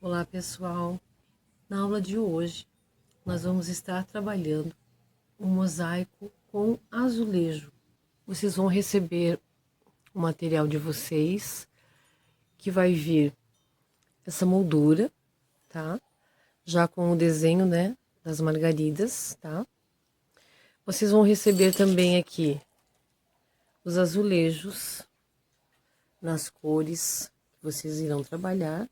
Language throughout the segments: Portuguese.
Olá pessoal, na aula de hoje nós vamos estar trabalhando um mosaico com azulejo. Vocês vão receber o material de vocês, que vai vir essa moldura, tá? Já com o desenho, né, das margaridas, tá? Vocês vão receber também aqui os azulejos nas cores que vocês irão trabalhar.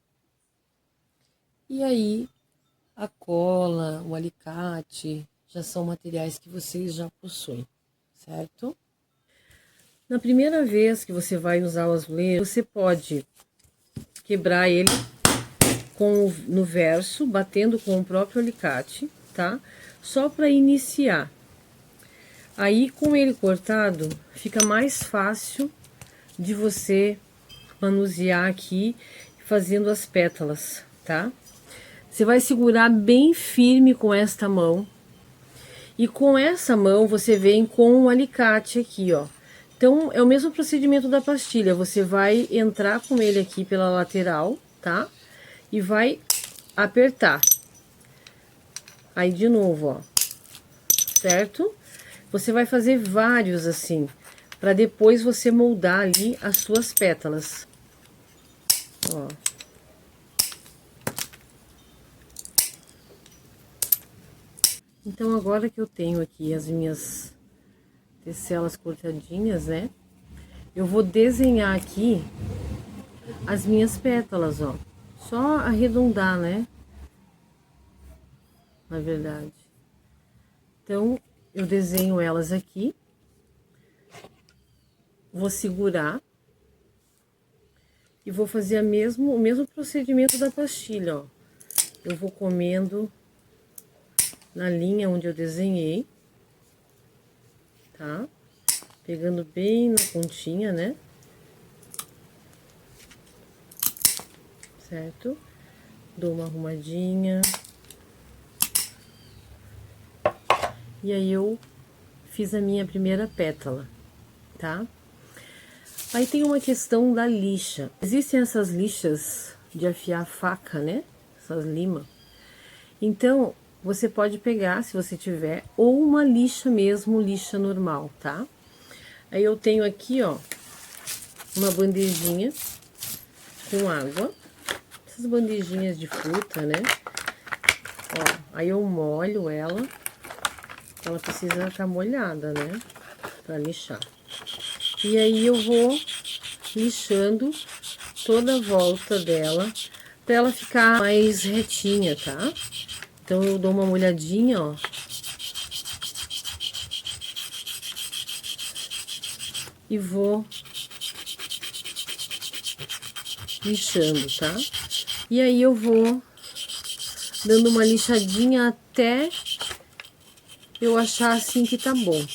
E aí, a cola, o alicate, já são materiais que vocês já possuem, certo? Na primeira vez que você vai usar o azulejo, você pode quebrar ele no verso, batendo com o próprio alicate, tá? Só para iniciar. Aí, com ele cortado, fica mais fácil de você manusear aqui, fazendo as pétalas, tá? Você vai segurar bem firme com esta mão. E com essa mão você vem com o alicate aqui, ó. Então, é o mesmo procedimento da pastilha. Você vai entrar com ele aqui pela lateral, tá? E vai apertar. Aí, de novo, ó. Certo? Você vai fazer vários assim, para depois você moldar ali as suas pétalas. Ó. Então, agora que eu tenho aqui as minhas tecelas cortadinhas, né? Eu vou desenhar aqui as minhas pétalas, ó. Só arredondar, né? Na verdade. Então, eu desenho elas aqui. Vou segurar. E vou fazer o mesmo procedimento da pastilha, ó. Eu vou comendo na linha onde eu desenhei. Tá? Pegando bem na pontinha, né? Certo? Dou uma arrumadinha. E aí eu fiz a minha primeira pétala, tá? Aí tem uma questão da lixa. Existem essas lixas de afiar faca, né? Essas limas. Então, você pode pegar, se você tiver, ou uma lixa mesmo, lixa normal, tá? Aí eu tenho aqui, ó, uma bandejinha com água. Essas bandejinhas de fruta, né? Ó, aí eu molho ela. Ela precisa estar molhada, né? Pra lixar. E aí eu vou lixando toda a volta dela, pra ela ficar mais retinha, tá? Então eu dou uma molhadinha, ó. E vou lixando, tá? E aí eu vou dando uma lixadinha até eu achar assim que tá bom.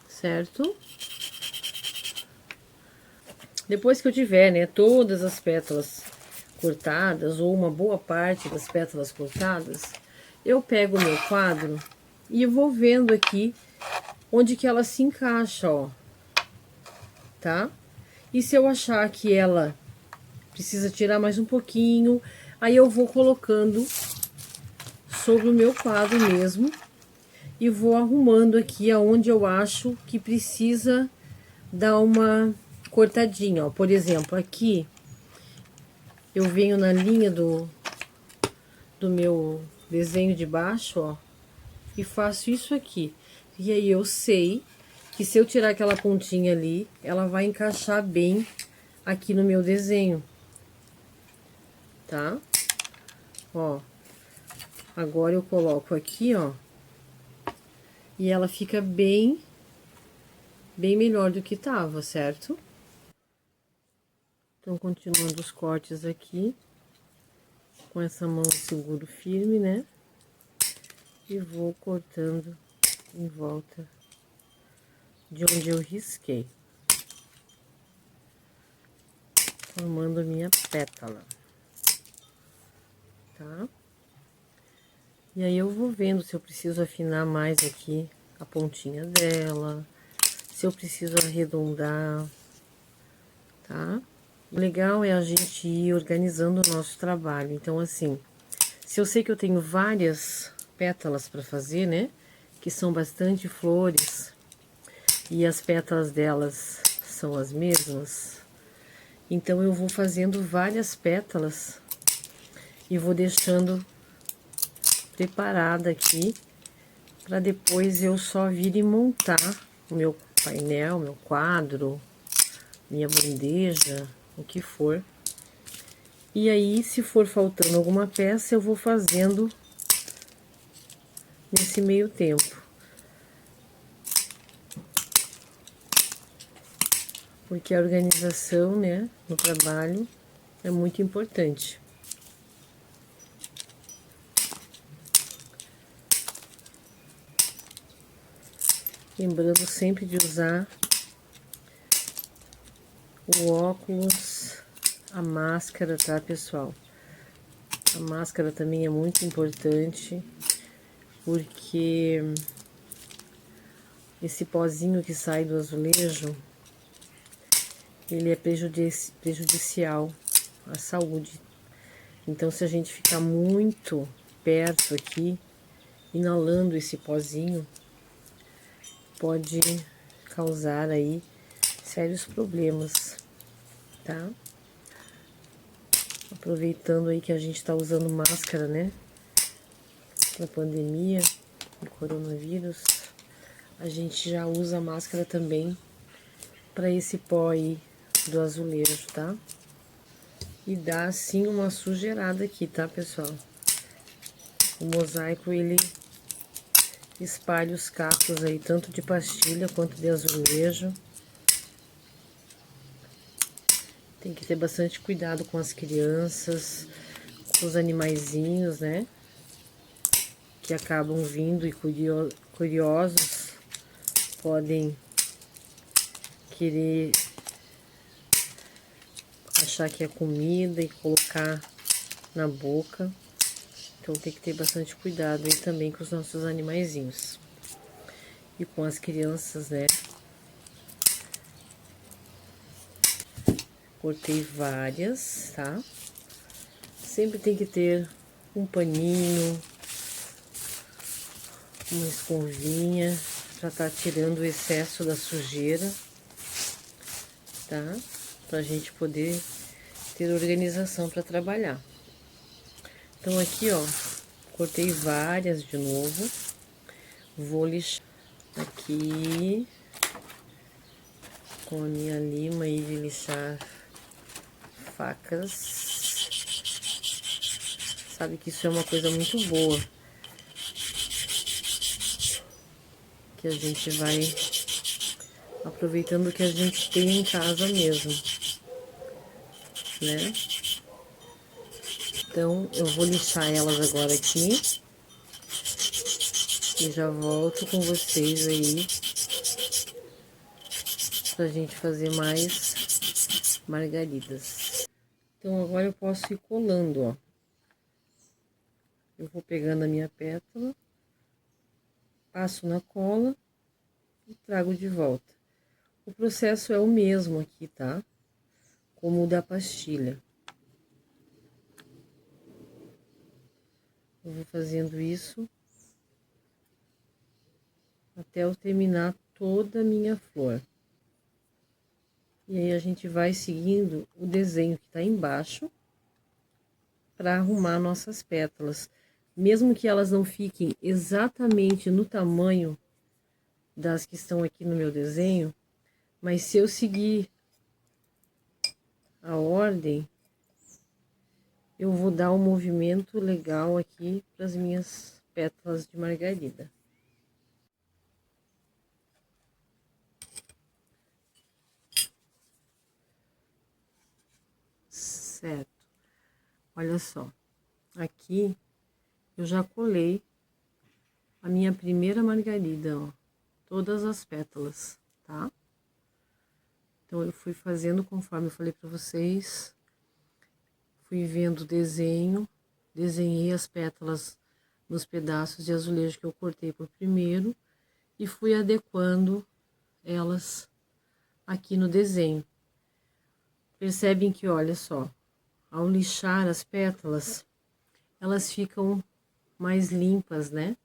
Certo? Depois que eu tiver, né, todas as pétalas cortadas, ou uma boa parte das pétalas cortadas, eu pego o meu quadro e vou vendo aqui onde que ela se encaixa, ó. Tá? E se eu achar que ela precisa tirar mais um pouquinho, aí eu vou colocando sobre o meu quadro mesmo e vou arrumando aqui aonde eu acho que precisa dar uma cortadinha, ó. Por exemplo, aqui eu venho na linha do meu desenho de baixo, ó, e faço isso aqui. E aí eu sei que se eu tirar aquela pontinha ali, ela vai encaixar bem aqui no meu desenho, tá? Ó, agora eu coloco aqui, ó, e ela fica bem melhor do que tava, certo? Então, continuando os cortes aqui, com essa mão eu seguro firme, né? E vou cortando em volta de onde eu risquei, formando a minha pétala, tá? E aí eu vou vendo se eu preciso afinar mais aqui a pontinha dela, se eu preciso arredondar, tá? O legal é a gente ir organizando o nosso trabalho. Então, assim, se eu sei que eu tenho várias pétalas para fazer, né? Que são bastante flores e as pétalas delas são as mesmas, então eu vou fazendo várias pétalas e vou deixando preparada aqui para depois eu só vir e montar o meu painel, meu quadro, minha bandeja, o que for. E aí, se for faltando alguma peça, eu vou fazendo nesse meio tempo. Porque a organização, né, no trabalho é muito importante. Lembrando sempre de usar o óculos, a máscara, tá, pessoal? A máscara também é muito importante, porque esse pozinho que sai do azulejo, ele é prejudicial à saúde. Então, se a gente ficar muito perto aqui, inalando esse pozinho, pode causar aí sérios problemas, tá? Aproveitando aí que a gente tá usando máscara, né? Na pandemia do coronavírus, a gente já usa máscara também para esse pó aí do azulejo, tá? E dá assim uma sujeirada aqui, tá, pessoal? O mosaico, ele espalha os cacos aí, tanto de pastilha quanto de azulejo. Tem que ter bastante cuidado com as crianças, com os animaizinhos, né? Que acabam vindo e curiosos, podem querer achar que é comida e colocar na boca. Então tem que ter bastante cuidado aí também com os nossos animaizinhos. E com as crianças, né? Cortei várias, tá? Sempre tem que ter um paninho, uma escovinha, pra tá tirando o excesso da sujeira, tá? Pra gente poder ter organização para trabalhar. Então aqui, ó, cortei várias de novo. Vou lixar aqui com a minha lima aí de lixar facas. Sabe que isso é uma coisa muito boa, que a gente vai aproveitando o que a gente tem em casa mesmo, né? Então eu vou lixar elas agora aqui e já volto com vocês aí pra gente fazer mais margaridas. Então agora eu posso ir colando, ó. Eu vou pegando a minha pétala, passo na cola e trago de volta. O processo é o mesmo aqui, tá? Como o da pastilha. Eu vou fazendo isso até eu terminar toda a minha flor. E aí a gente vai seguindo o desenho que tá embaixo para arrumar nossas pétalas. Mesmo que elas não fiquem exatamente no tamanho das que estão aqui no meu desenho, mas se eu seguir a ordem, eu vou dar um movimento legal aqui para as minhas pétalas de margarida. Certo. Olha só. Aqui eu já colei a minha primeira margarida, ó. Todas as pétalas, tá? Então eu fui fazendo conforme eu falei para vocês. Fui vendo o desenho, desenhei as pétalas nos pedaços de azulejo que eu cortei por primeiro e fui adequando elas aqui no desenho. Percebem que, olha só, ao lixar as pétalas, elas ficam mais limpas, né?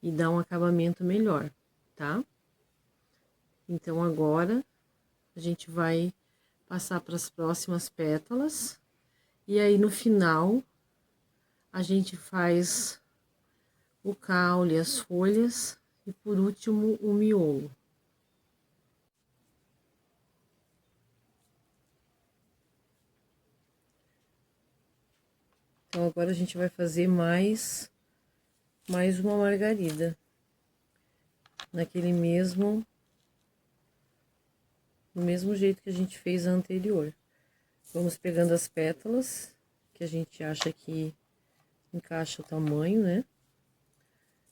E dá um acabamento melhor, tá? Então, agora, a gente vai passar para as próximas pétalas. E aí, no final, a gente faz o caule, as folhas e, por último, o miolo. Então, agora a gente vai fazer mais uma margarida. No mesmo jeito que a gente fez a anterior. Vamos pegando as pétalas, que a gente acha que encaixa o tamanho, né?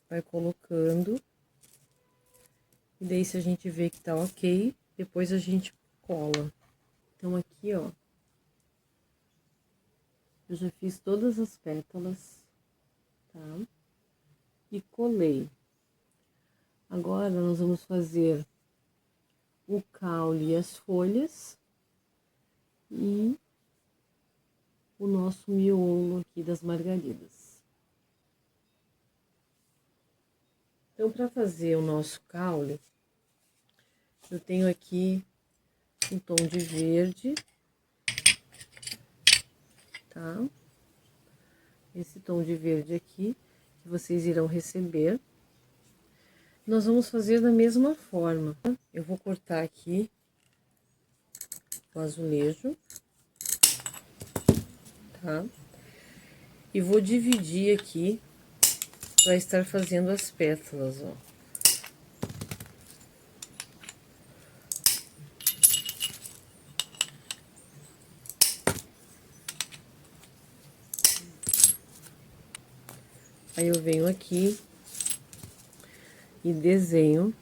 Vai colocando. E daí, se a gente vê que tá ok, depois a gente cola. Então, aqui, ó, eu já fiz todas as pétalas, tá? E colei. Agora, nós vamos fazer o caule e as folhas e o nosso miolo aqui das margaridas. Então, para fazer o nosso caule, eu tenho aqui um tom de verde, tá? Esse tom de verde aqui, que vocês irão receber. Nós vamos fazer da mesma forma. Eu vou cortar aqui o azulejo, tá? E vou dividir aqui para estar fazendo as pétalas, ó. Aí eu venho aqui e desenho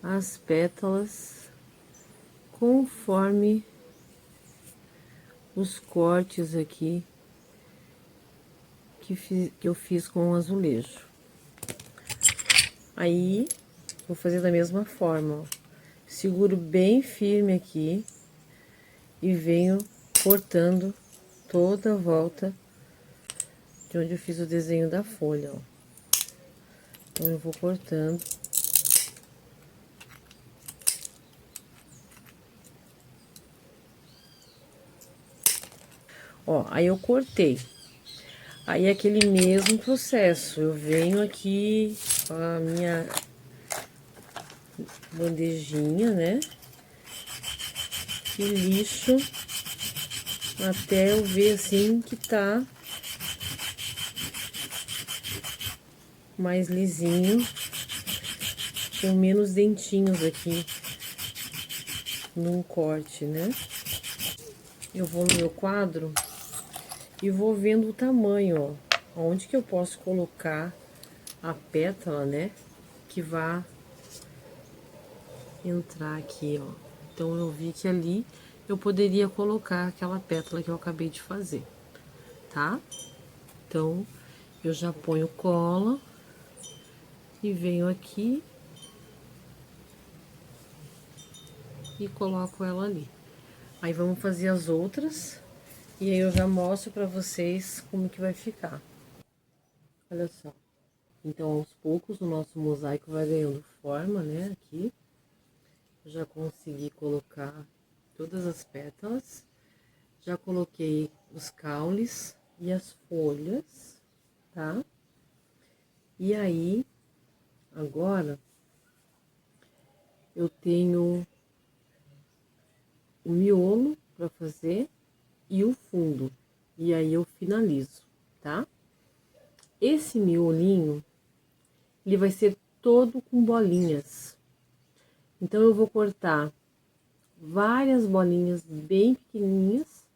as pétalas conforme os cortes aqui que eu fiz com o azulejo. Aí, vou fazer da mesma forma, ó. Seguro bem firme aqui e venho cortando toda a volta de onde eu fiz o desenho da folha, ó. Então, eu vou cortando. Ó, aí eu cortei. Aí, aquele mesmo processo, eu venho aqui com a minha bandejinha, né? E lixo até eu ver assim que tá mais lisinho, com menos dentinhos aqui num corte, né? Eu vou no meu quadro e vou vendo o tamanho, ó, onde que eu posso colocar a pétala, né, que vá entrar aqui, ó. Então, eu vi que ali eu poderia colocar aquela pétala que eu acabei de fazer, tá? Então, eu já ponho cola e venho aqui e coloco ela ali. Aí, vamos fazer as outras e aí eu já mostro pra vocês como que vai ficar. Olha só. Então, aos poucos, o nosso mosaico vai ganhando forma, né, aqui. Já consegui colocar todas as pétalas. Já coloquei os caules e as folhas, tá? E aí, agora, eu tenho o miolo para fazer e o fundo. E aí, eu finalizo, tá? Esse miolinho, ele vai ser todo com bolinhas. Então, eu vou cortar várias bolinhas bem pequenininhas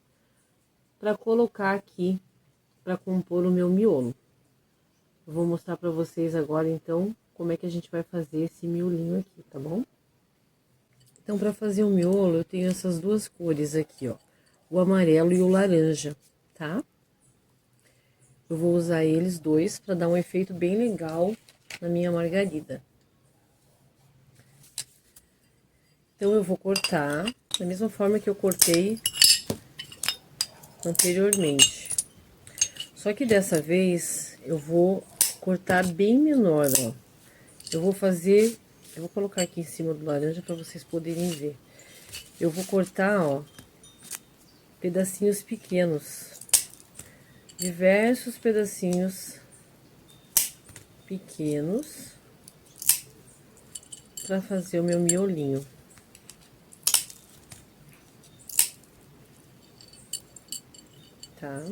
para colocar aqui, para compor o meu miolo. Eu vou mostrar para vocês agora, então, como é que a gente vai fazer esse miolinho aqui, tá bom? Então, para fazer o miolo, eu tenho essas duas cores aqui, ó, o amarelo e o laranja, tá? Eu vou usar eles dois para dar um efeito bem legal na minha margarida. Então, eu vou cortar da mesma forma que eu cortei anteriormente. Só que dessa vez, eu vou cortar bem menor, ó. Eu vou colocar aqui em cima do laranja para vocês poderem ver. Eu vou cortar, ó, pedacinhos pequenos. Diversos pedacinhos pequenos para fazer o meu miolinho. Tá?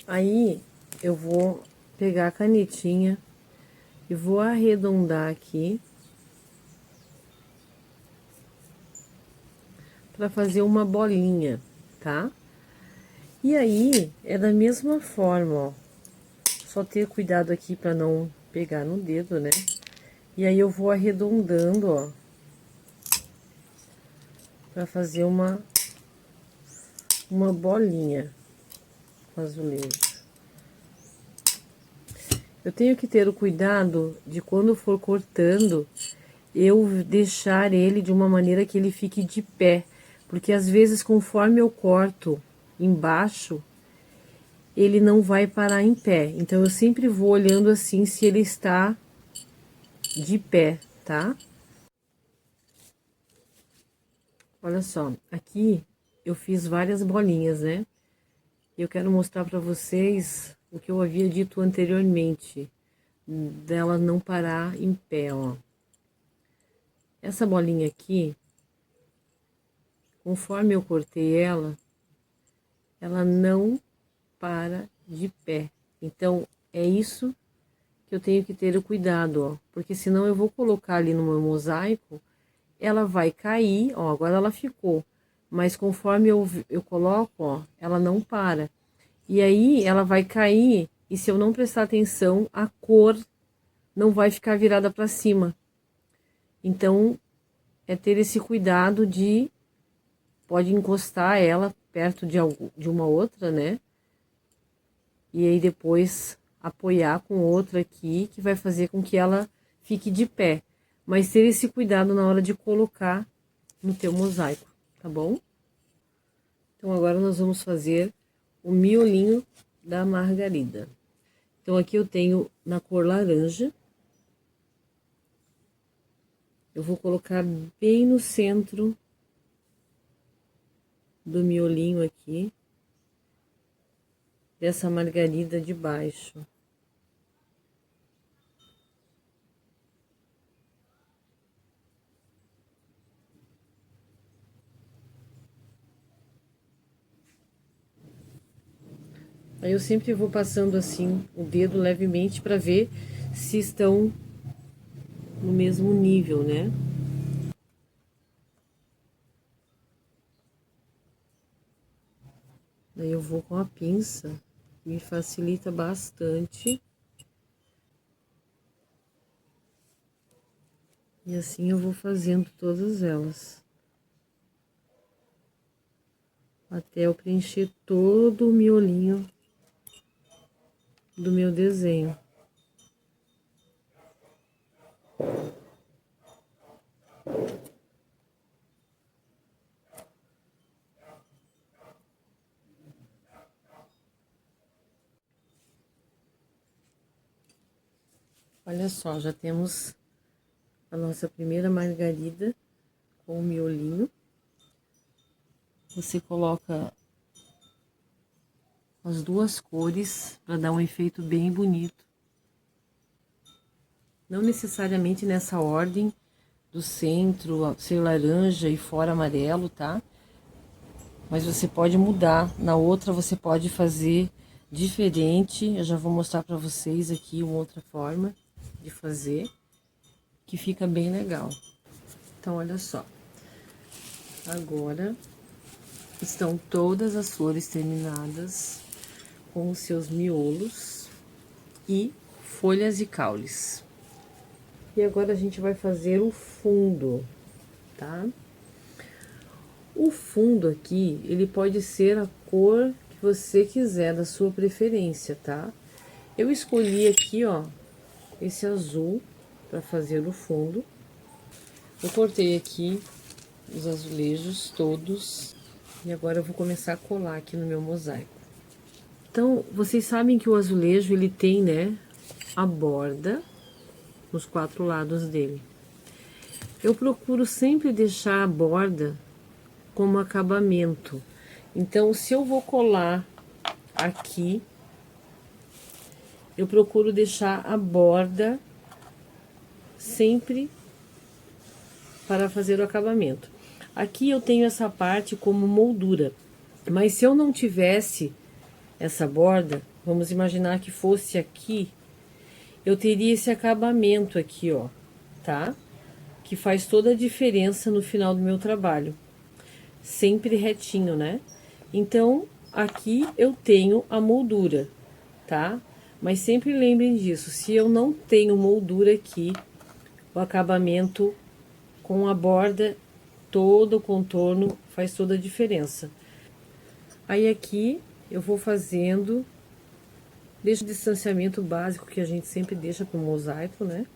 Aí, eu vou pegar a canetinha e vou arredondar aqui para fazer uma bolinha, tá? E aí, é da mesma forma, ó. Só ter cuidado aqui para não pegar no dedo, né? E aí, eu vou arredondando, ó, para fazer uma bolinha com azulejo. Eu tenho que ter o cuidado de quando for cortando, eu deixar ele de uma maneira que ele fique de pé, porque às vezes conforme eu corto embaixo, ele não vai parar em pé. Então eu sempre vou olhando assim se ele está de pé, tá? Olha só, aqui eu fiz várias bolinhas, né? Eu quero mostrar para vocês o que eu havia dito anteriormente, dela não parar em pé, ó. Essa bolinha aqui, conforme eu cortei ela, ela não para de pé. Então, é isso que eu tenho que ter o cuidado, ó. Porque senão eu vou colocar ali no meu mosaico, ela vai cair, ó, agora ela ficou. Mas conforme eu coloco, ó, ela não para. E aí, ela vai cair, e se eu não prestar atenção, a cor não vai ficar virada para cima. Então, é ter esse cuidado de... Pode encostar ela perto de uma outra, né? E aí depois apoiar com outra aqui, que vai fazer com que ela fique de pé. Mas ter esse cuidado na hora de colocar no teu mosaico, tá bom? Então agora nós vamos fazer o miolinho da margarida. Então aqui eu tenho na cor laranja. Eu vou colocar bem no centro do miolinho aqui, dessa margarida de baixo. Aí eu sempre vou passando assim o dedo levemente para ver se estão no mesmo nível, né? Aí eu vou com a pinça, me facilita bastante. E assim eu vou fazendo todas elas. Até eu preencher todo o miolinho do meu desenho. Olha só, já temos a nossa primeira margarida com o miolinho. Você coloca as duas cores para dar um efeito bem bonito. Não necessariamente nessa ordem do centro ser laranja e fora amarelo, tá? Mas você pode mudar. Na outra você pode fazer diferente. Eu já vou mostrar para vocês aqui uma outra forma de fazer, que fica bem legal. Então, olha só. Agora, estão todas as flores terminadas com os seus miolos e folhas e caules. E agora a gente vai fazer o fundo, tá? O fundo aqui, ele pode ser a cor que você quiser, da sua preferência, tá? Eu escolhi aqui aqui, ó, esse azul para fazer o fundo. Eu cortei aqui os azulejos todos e agora eu vou começar a colar aqui no meu mosaico. Então, vocês sabem que o azulejo, ele tem, né, a borda nos 4 lados dele. Eu procuro sempre deixar a borda como acabamento. Então, se eu vou colar aqui, eu procuro deixar a borda sempre para fazer o acabamento. Aqui eu tenho essa parte como moldura, mas se eu não tivesse essa borda, vamos imaginar que fosse aqui, eu teria esse acabamento aqui, ó, tá? Que faz toda a diferença no final do meu trabalho. Sempre retinho, né? Então, aqui eu tenho a moldura, tá? Mas sempre lembrem disso, se eu não tenho moldura aqui, o acabamento com a borda, todo o contorno faz toda a diferença. Aí aqui eu vou fazendo, deixo o distanciamento básico que a gente sempre deixa pro mosaico, né?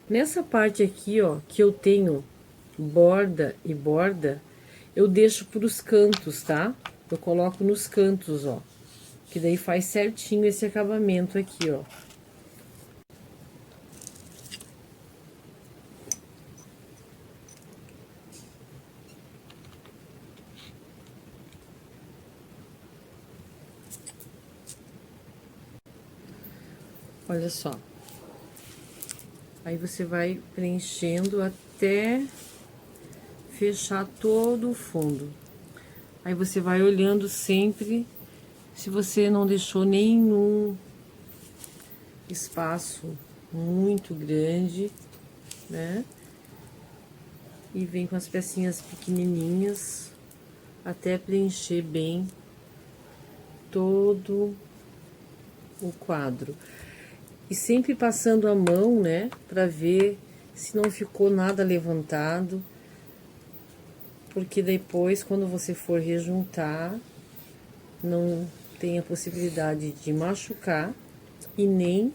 Nessa parte aqui, ó, que eu tenho borda e borda, eu deixo pros cantos, tá? Eu coloco nos cantos, ó, que daí faz certinho esse acabamento aqui, ó. Olha só. Aí você vai preenchendo até fechar todo o fundo. Aí você vai olhando sempre se você não deixou nenhum espaço muito grande, né? E vem com as pecinhas pequenininhas até preencher bem todo o quadro. E sempre passando a mão, né, para ver se não ficou nada levantado, porque depois, quando você for rejuntar, não tem a possibilidade de machucar e nem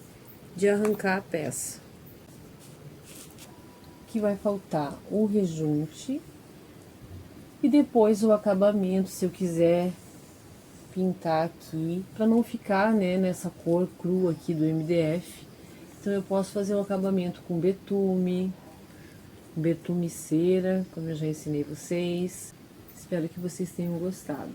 de arrancar a peça. Que vai faltar o rejunte e depois o acabamento, se eu quiser pintar aqui, para não ficar, né, nessa cor crua aqui do MDF. Então eu posso fazer um acabamento com betume cera, como eu já ensinei vocês. Espero que vocês tenham gostado.